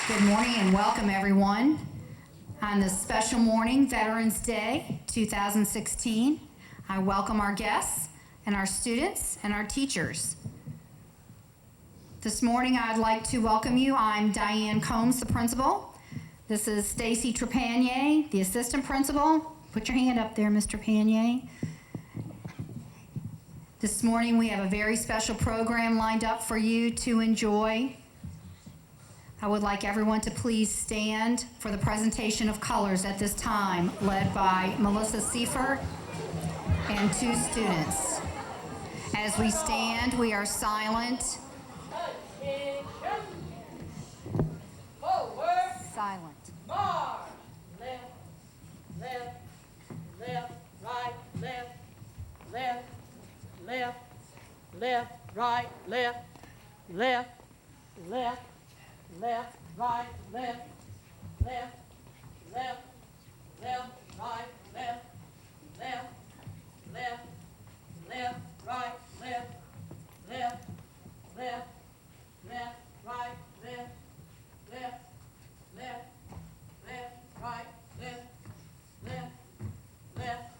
Good morning and welcome everyone on this special morning, Veterans Day 2016. I welcome our guests and our students and our teachers. This morning I'd like to welcome you. I'm Diane Combs, the principal. This is Stacy Trepanier, the assistant principal. Put your hand up there, Mr. Panier. This morning we have a very special program lined up for you to enjoy. I would like everyone to please stand for the presentation of colors at this time, led by Melissa Seifert and two students. As we stand, we are silent. Forward. Silent. March. Left, left, left, right, left, left, left, left, right, left, left, left, left, right, left, left, left, left, right, left, left, left, left, right, left, left, left, left, right, left, left, left, left, right, left, left, left.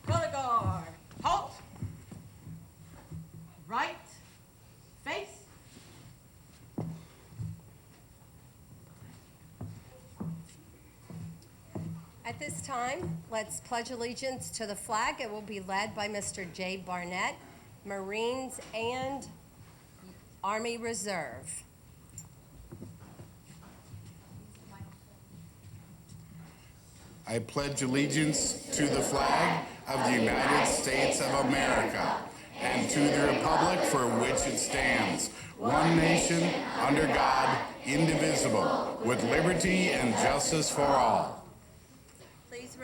Color guard. Halt. Right. Face. At this time, let's pledge allegiance to the flag. It will be led by Mr. Jay Barnett, Marines and Army Reserve. I pledge allegiance to the flag of the United States of America and to the republic for which it stands, one nation, under God, indivisible, with liberty and justice for all. Please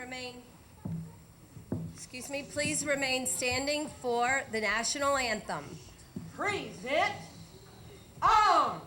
remain standing for the national anthem. Present arms.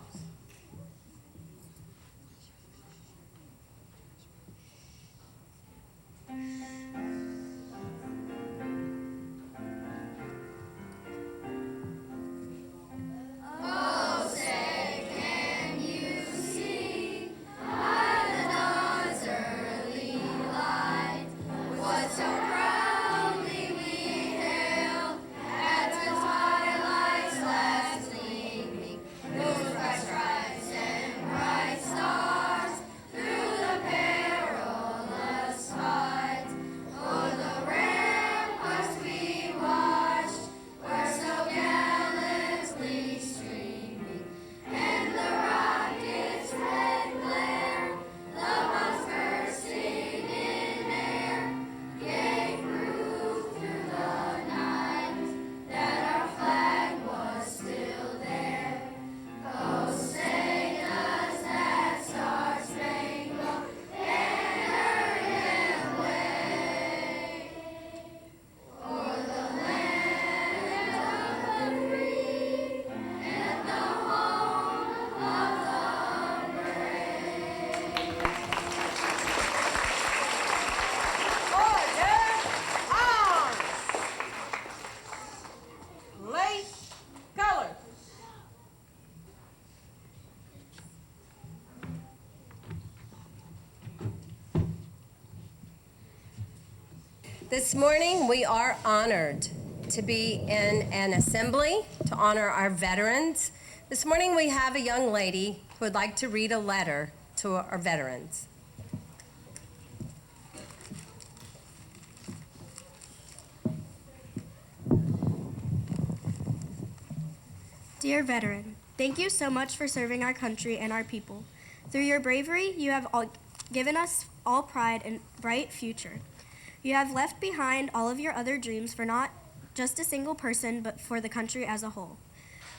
This morning, we are honored to be in an assembly to honor our veterans. This morning, we have a young lady who would like to read a letter to our veterans. Dear veteran, thank you so much for serving our country and our people. Through your bravery, you have given us all pride and bright future. You have left behind all of your other dreams for not just a single person, but for the country as a whole.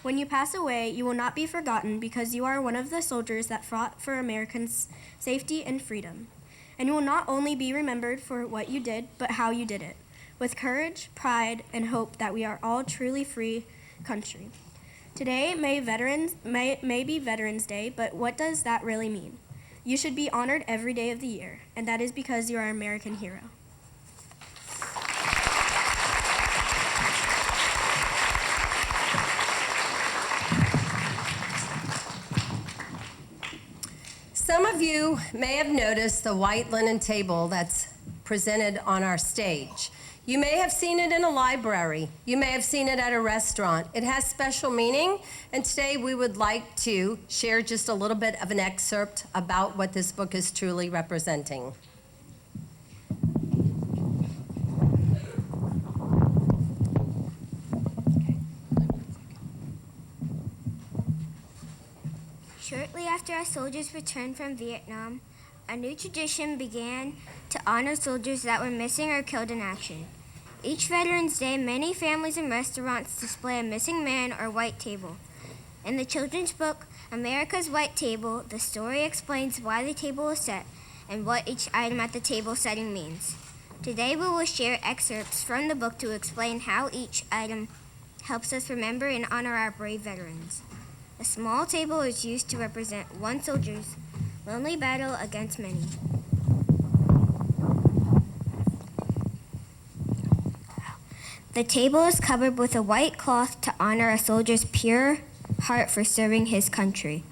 When you pass away, you will not be forgotten because you are one of the soldiers that fought for Americans' safety and freedom. And you will not only be remembered for what you did, but how you did it, with courage, pride, and hope that we are all truly free country. Today may be Veterans Day, but what does that really mean? You should be honored every day of the year, and that is because you are an American hero. Some of you may have noticed the white linen table that's presented on our stage. You may have seen it in a library. You may have seen it at a restaurant. It has special meaning, and today we would like to share just a little bit of an excerpt about what this book is truly representing. Shortly after our soldiers returned from Vietnam, a new tradition began to honor soldiers that were missing or killed in action. Each Veterans Day, many families and restaurants display a missing man or white table. In the children's book, America's White Table, the story explains why the table is set and what each item at the table setting means. Today we will share excerpts from the book to explain how each item helps us remember and honor our brave veterans. A small table is used to represent one soldier's lonely battle against many. The table is covered with a white cloth to honor a soldier's pure heart for serving his country.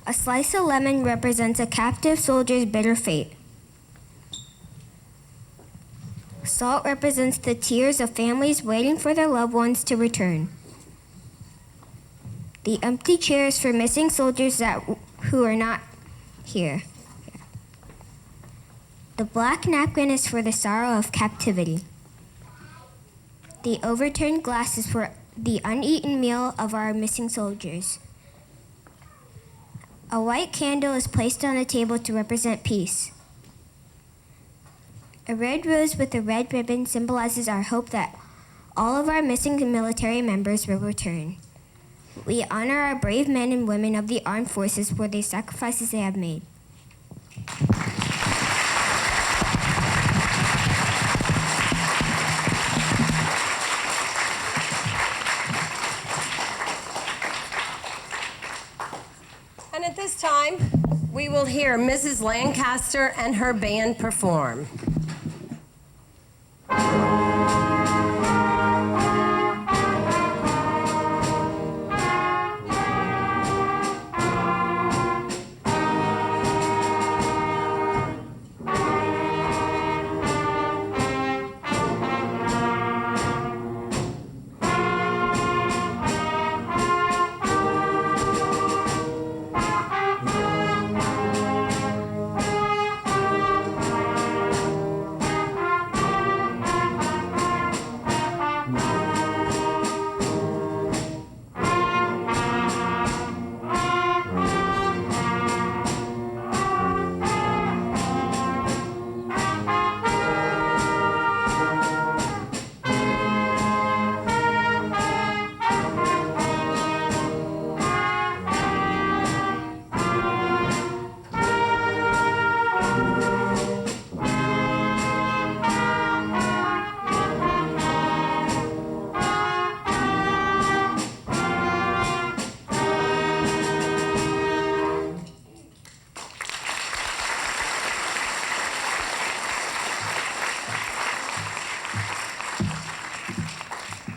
A slice of lemon represents a captive soldier's bitter fate. Salt represents the tears of families waiting for their loved ones to return. The empty chairs for missing soldiers who are not here. The black napkin is for the sorrow of captivity. The overturned glass is for the uneaten meal of our missing soldiers. A white candle is placed on the table to represent peace. A red rose with a red ribbon symbolizes our hope that all of our missing military members will return. We honor our brave men and women of the armed forces for the sacrifices they have made. And at this time, we will hear Mrs. Lancaster and her band perform.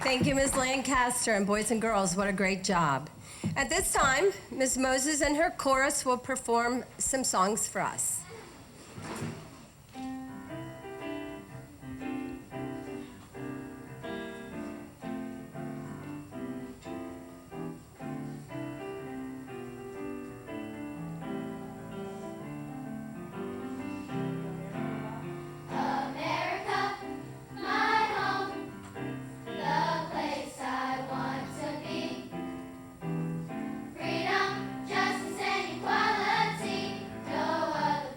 Thank you, Ms. Lancaster, and boys and girls, what a great job. At this time, Ms. Moses and her chorus will perform some songs for us. America, my home, the place I want to be. Freedom, justice, and equality, no other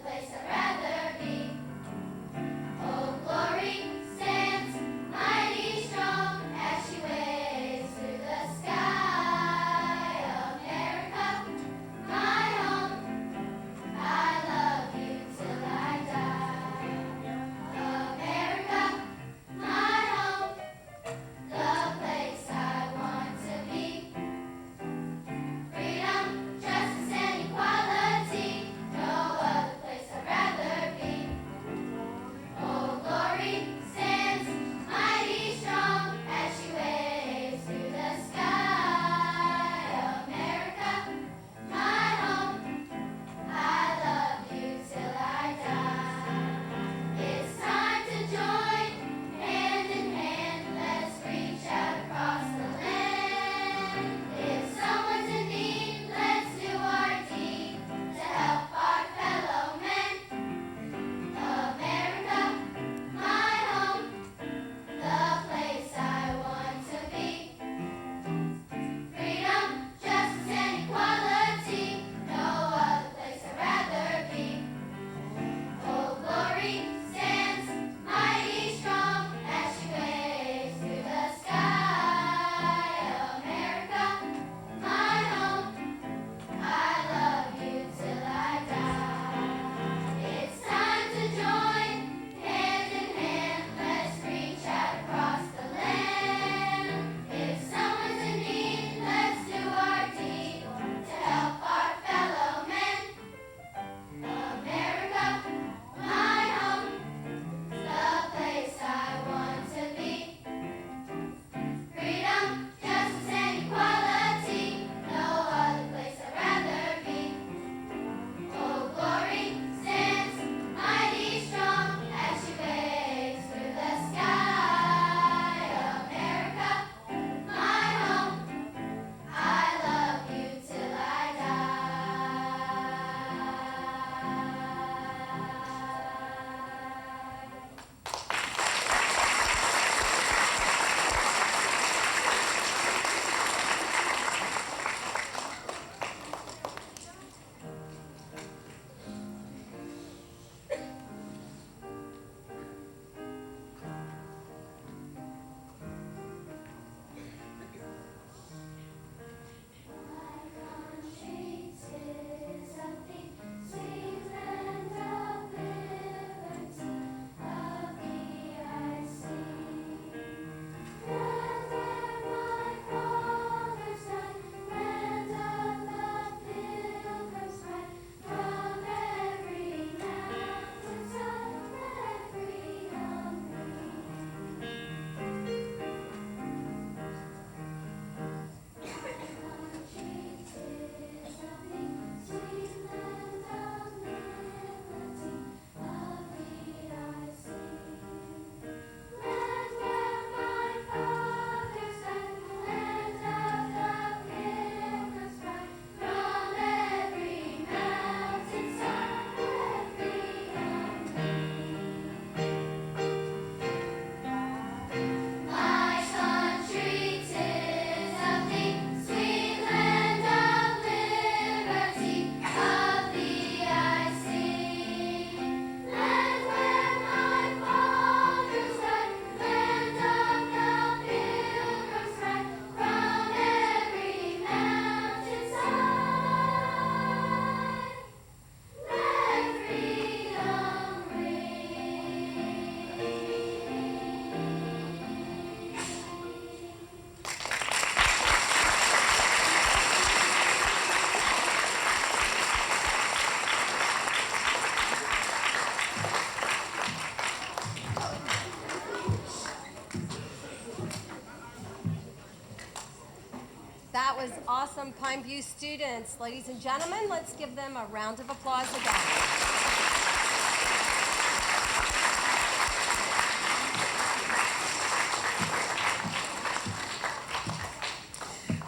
That was awesome, Pine View students. Ladies and gentlemen, let's give them a round of applause again.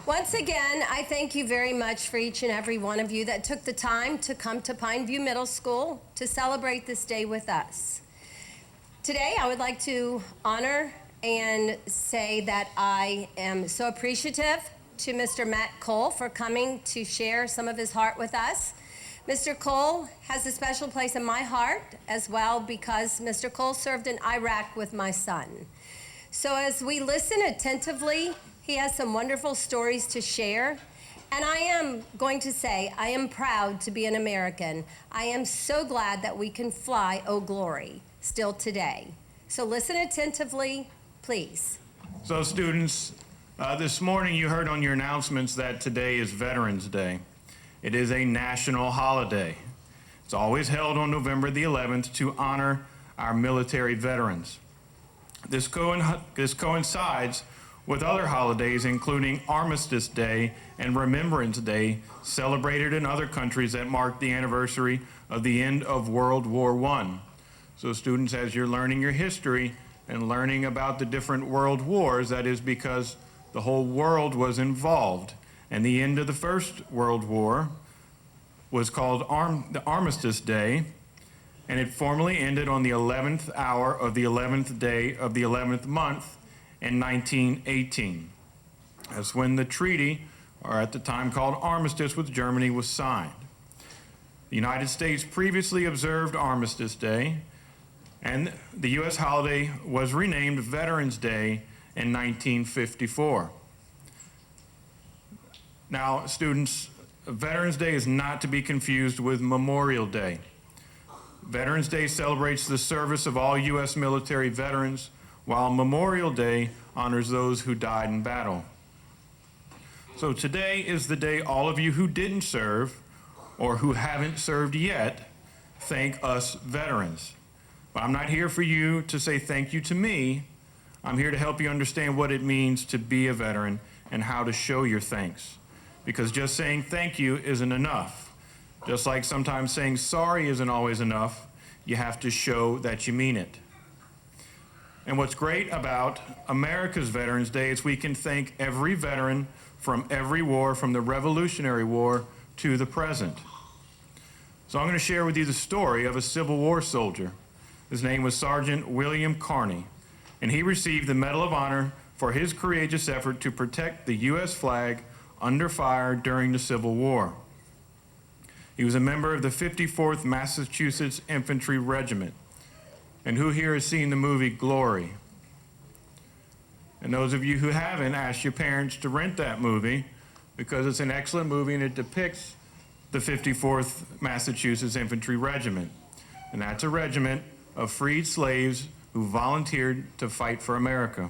Once again, I thank you very much for each and every one of you that took the time to come to Pine View Middle School to celebrate this day with us. Today, I would like to honor and say that I am so appreciative to Mr. Matt Cole for coming to share some of his heart with us. Mr. Cole has a special place in my heart as well because Mr. Cole served in Iraq with my son. So as we listen attentively, he has some wonderful stories to share. And I am going to say, I am proud to be an American. I am so glad that we can fly Old Glory still today. So listen attentively, please. So students, this morning you heard on your announcements that today is Veterans Day. It is a national holiday. It's always held on November the 11th to honor our military veterans. This coincides with other holidays, including Armistice Day and Remembrance Day, celebrated in other countries that mark the anniversary of the end of World War I. So students, as you're learning your history and learning about the different world wars, that is because the whole world was involved. And the end of the First World War was called the Armistice Day, and it formally ended on the 11th hour of the 11th day of the 11th month in 1918. That's when the treaty, or at the time called Armistice with Germany, was signed. The United States previously observed Armistice Day, and the U.S. holiday was renamed Veterans Day in 1954. Now, students, Veterans Day is not to be confused with Memorial Day. Veterans Day celebrates the service of all U.S. military veterans, while Memorial Day honors those who died in battle. So today is the day all of you who didn't serve or who haven't served yet thank us veterans. But I'm not here for you to say thank you to me. I'm here to help you understand what it means to be a veteran and how to show your thanks. Because just saying thank you isn't enough. Just like sometimes saying sorry isn't always enough, you have to show that you mean it. And what's great about America's Veterans Day is we can thank every veteran from every war, from the Revolutionary War to the present. So I'm going to share with you the story of a Civil War soldier. His name was Sergeant William Carney, and he received the Medal of Honor for his courageous effort to protect the U.S. flag under fire during the Civil War. He was a member of the 54th Massachusetts Infantry Regiment. And who here has seen the movie Glory? And those of you who haven't, ask your parents to rent that movie because it's an excellent movie and it depicts the 54th Massachusetts Infantry Regiment. And that's a regiment of freed slaves who volunteered to fight for America.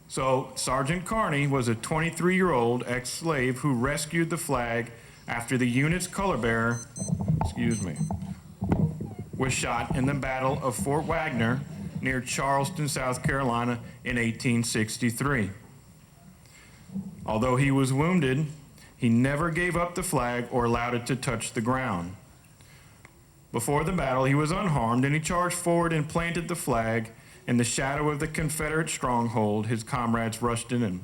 So Sergeant Carney was a 23-year-old ex-slave who rescued the flag after the unit's color bearer, was shot in the Battle of Fort Wagner near Charleston, South Carolina in 1863. Although he was wounded, he never gave up the flag or allowed it to touch the ground. Before the battle, he was unharmed, and he charged forward and planted the flag in the shadow of the Confederate stronghold. His comrades rushed in.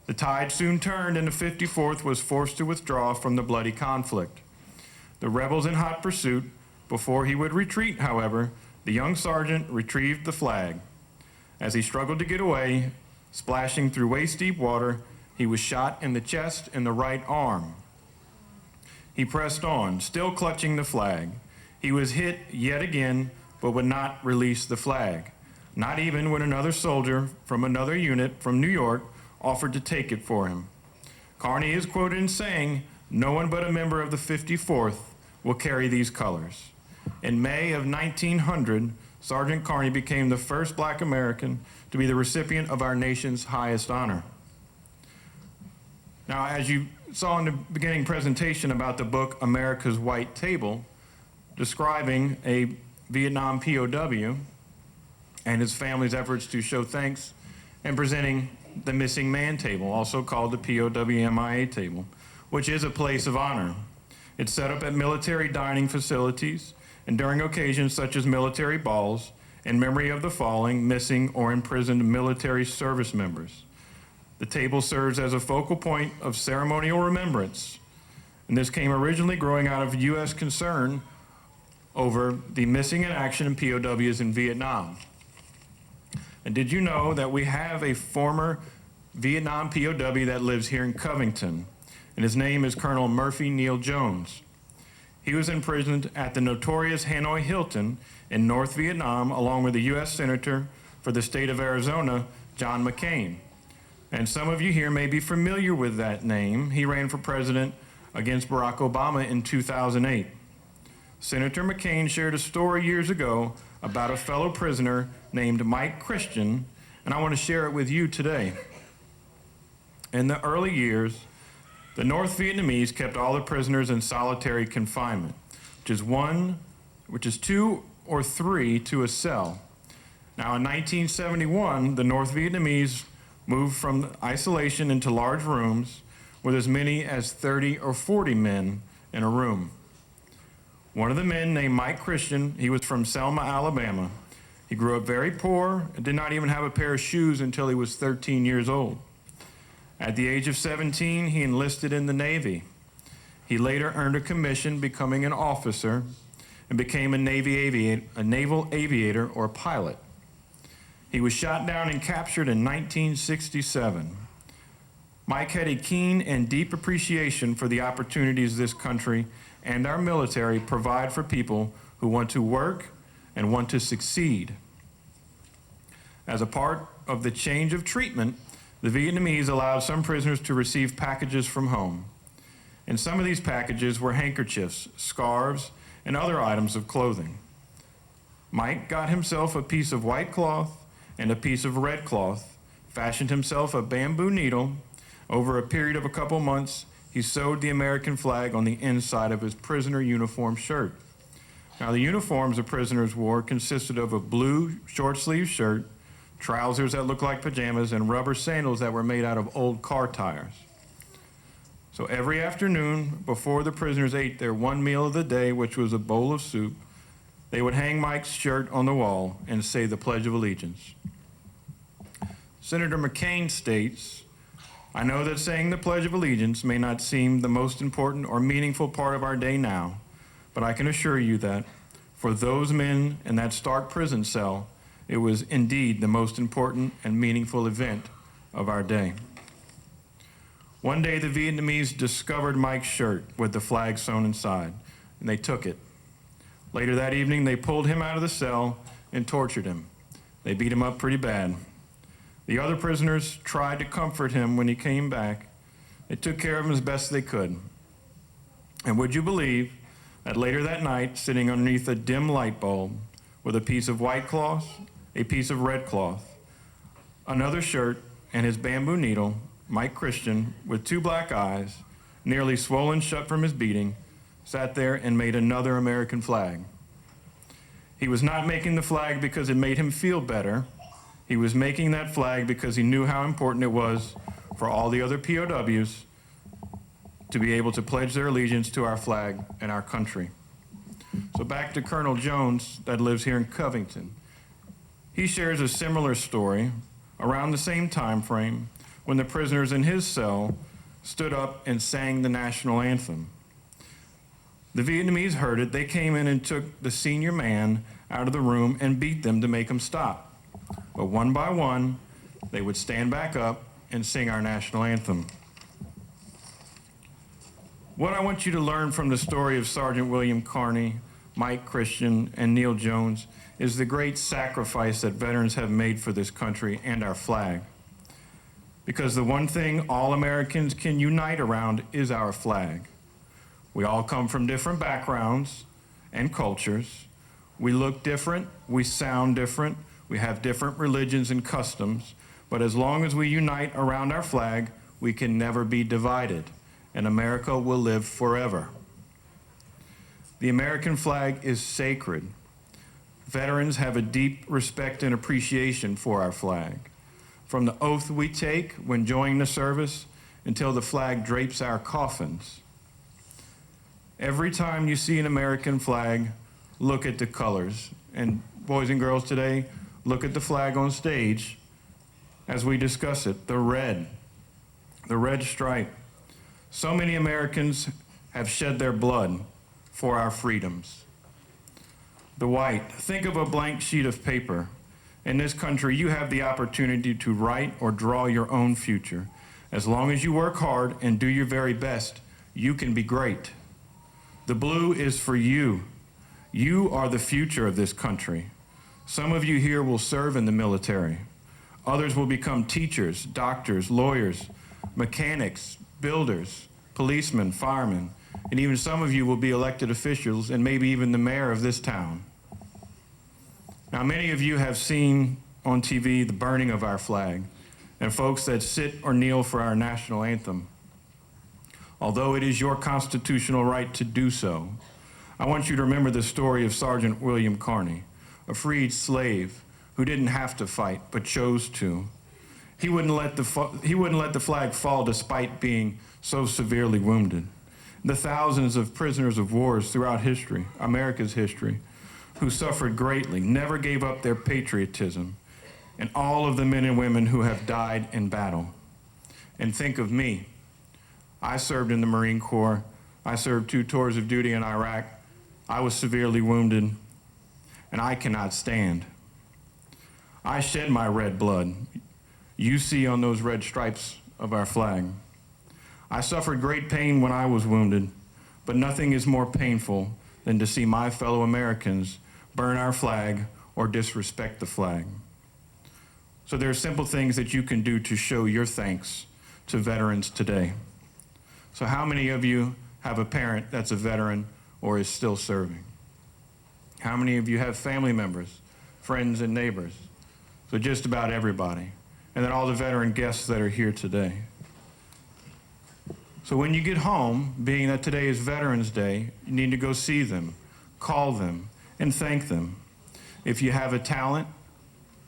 The tide soon turned, and the 54th was forced to withdraw from the bloody conflict. The rebels in hot pursuit. Before he would retreat, however, the young sergeant retrieved the flag. As he struggled to get away, splashing through waist-deep water, he was shot in the chest and the right arm. He pressed on, still clutching the flag. He was hit yet again, but would not release the flag, not even when another soldier from another unit from New York offered to take it for him. Carney is quoted in saying, "No one but a member of the 54th will carry these colors." In May of 1900, Sergeant Carney became the first Black American to be the recipient of our nation's highest honor. Now, as you saw in the beginning presentation about the book America's White Table, describing a Vietnam POW and his family's efforts to show thanks and presenting the Missing Man Table, also called the POWMIA Table, which is a place of honor. It's set up at military dining facilities and during occasions such as military balls in memory of the fallen, missing, or imprisoned military service members. The table serves as a focal point of ceremonial remembrance, and this came originally growing out of U.S. concern over the missing in action and POWs in Vietnam. And did you know that we have a former Vietnam POW that lives here in Covington, and his name is Colonel Murphy Neal Jones. He was imprisoned at the notorious Hanoi Hilton in North Vietnam, along with the U.S. Senator for the state of Arizona, John McCain. And some of you here may be familiar with that name. He ran for president against Barack Obama in 2008. Senator McCain shared a story years ago about a fellow prisoner named Mike Christian, and I want to share it with you today. In the early years, the North Vietnamese kept all the prisoners in solitary confinement, which is 2 or 3 to a cell. Now, in 1971, the North Vietnamese moved from isolation into large rooms with as many as 30 or 40 men in a room. One of the men, named Mike Christian, he was from Selma, Alabama. He grew up very poor and did not even have a pair of shoes until he was 13 years old. At the age of 17, he enlisted in the Navy. He later earned a commission, becoming an officer, and became a naval aviator or pilot. He was shot down and captured in 1967. Mike had a keen and deep appreciation for the opportunities this country and our military provide for people who want to work and want to succeed. As a part of the change of treatment, the Vietnamese allowed some prisoners to receive packages from home. And some of these packages were handkerchiefs, scarves, and other items of clothing. Mike got himself a piece of white cloth and a piece of red cloth, fashioned himself a bamboo needle. Over a period of a couple months, he sewed the American flag on the inside of his prisoner uniform shirt. Now, the uniforms the prisoners wore consisted of a blue short-sleeved shirt, trousers that looked like pajamas, and rubber sandals that were made out of old car tires. So every afternoon, before the prisoners ate their one meal of the day, which was a bowl of soup, they would hang Mike's shirt on the wall and say the Pledge of Allegiance. Senator McCain states, "I know that saying the Pledge of Allegiance may not seem the most important or meaningful part of our day now, but I can assure you that for those men in that stark prison cell, it was indeed the most important and meaningful event of our day." One day, the Vietnamese discovered Mike's shirt with the flag sewn inside, and they took it. Later that evening, they pulled him out of the cell and tortured him. They beat him up pretty bad. The other prisoners tried to comfort him when he came back. They took care of him as best they could. And would you believe that later that night, sitting underneath a dim light bulb with a piece of white cloth, a piece of red cloth, another shirt, and his bamboo needle, Mike Christian, with 2 black eyes, nearly swollen shut from his beating, sat there and made another American flag. He was not making the flag because it made him feel better. He was making that flag because he knew how important it was for all the other POWs to be able to pledge their allegiance to our flag and our country. So back to Colonel Jones that lives here in Covington. He shares a similar story around the same time frame when the prisoners in his cell stood up and sang the national anthem. The Vietnamese heard it. They came in and took the senior man out of the room and beat them to make him stop. But one by one, they would stand back up and sing our national anthem. What I want you to learn from the story of Sergeant William Carney, Mike Christian, and Neal Jones is the great sacrifice that veterans have made for this country and our flag. Because the one thing all Americans can unite around is our flag. We all come from different backgrounds and cultures. We look different, we sound different, we have different religions and customs, but as long as we unite around our flag, we can never be divided, and America will live forever. The American flag is sacred. Veterans have a deep respect and appreciation for our flag. from the oath we take when joining the service until the flag drapes our coffins. Every time you see an American flag, look at the colors. And boys and girls today, look at the flag on stage as we discuss it, the red stripe. So many Americans have shed their blood for our freedoms. The white, think of a blank sheet of paper. In this country, you have the opportunity to write or draw your own future. As long as you work hard and do your very best, you can be great. The blue is for you. You are the future of this country. Some of you here will serve in the military. Others will become teachers, doctors, lawyers, mechanics, builders, policemen, firemen, and even some of you will be elected officials and maybe even the mayor of this town. Now, many of you have seen on TV the burning of our flag and folks that sit or kneel for our national anthem. Although it is your constitutional right to do so, I want you to remember the story of Sergeant William Carney, a freed slave who didn't have to fight but chose to. He wouldn't let the flag fall despite being so severely wounded. The thousands of prisoners of wars throughout history, America's history, who suffered greatly, never gave up their patriotism, and all of the men and women who have died in battle. And think of me. I served in the Marine Corps. I served 2 tours of duty in Iraq. I was severely wounded, and I cannot stand. I shed my red blood. You see on those red stripes of our flag. I suffered great pain when I was wounded, but nothing is more painful than to see my fellow Americans burn our flag or disrespect the flag. So there are simple things that you can do to show your thanks to veterans today. So how many of you have a parent that's a veteran or is still serving? How many of you have family members, friends, and neighbors? So just about everybody. And then all the veteran guests that are here today. So when you get home, being that today is Veterans Day, you need to go see them, call them, and thank them. If you have a talent,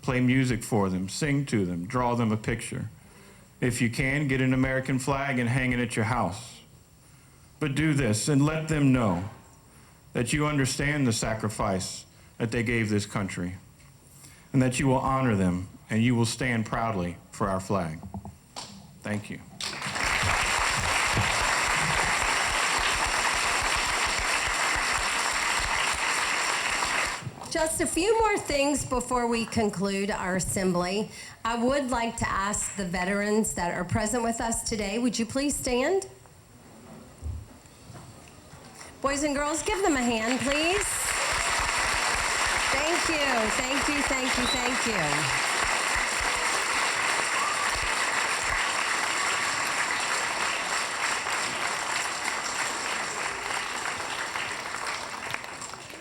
play music for them, sing to them, draw them a picture. If you can, get an American flag and hang it at your house. But do this and let them know that you understand the sacrifice that they gave this country, and that you will honor them and you will stand proudly for our flag. Thank you. Just a few more things before we conclude our assembly. I would like to ask the veterans that are present with us today, would you please stand? Boys and girls, give them a hand, please. Thank you, thank you, thank you, thank you.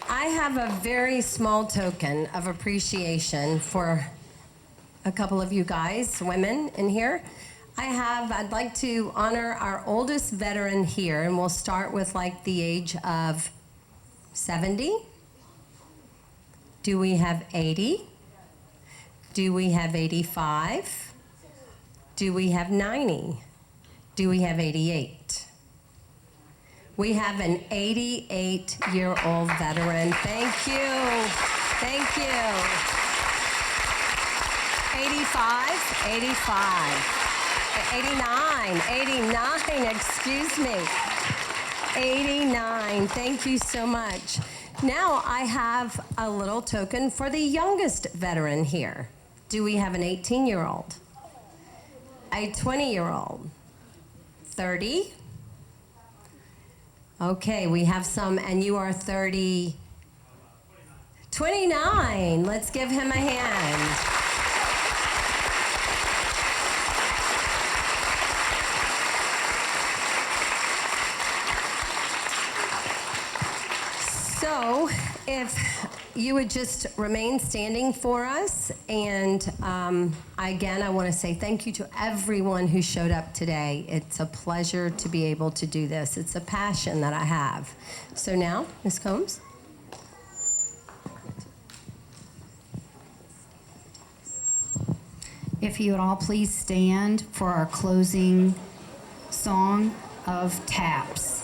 I have a very small token of appreciation for a couple of you guys, women in here. I'd like to honor our oldest veteran here, and we'll start with like the age of 70. Do we have 80? Do we have 85? Do we have 90? Do we have 88? We have an 88-year-old veteran. Thank you. Thank you. 85, 89, excuse me. 89, thank you so much. Now I have a little token for the youngest veteran here. Do we have an 18-year-old? A 20-year-old? 30? Okay, we have some, and you are 30. 29. Let's give him a hand. So, if you would just remain standing for us, and again, I want to say thank you to everyone who showed up today. It's a pleasure to be able to do this. It's a passion that I have. So now, Ms. Combs. If you would all please stand for our closing song of Taps.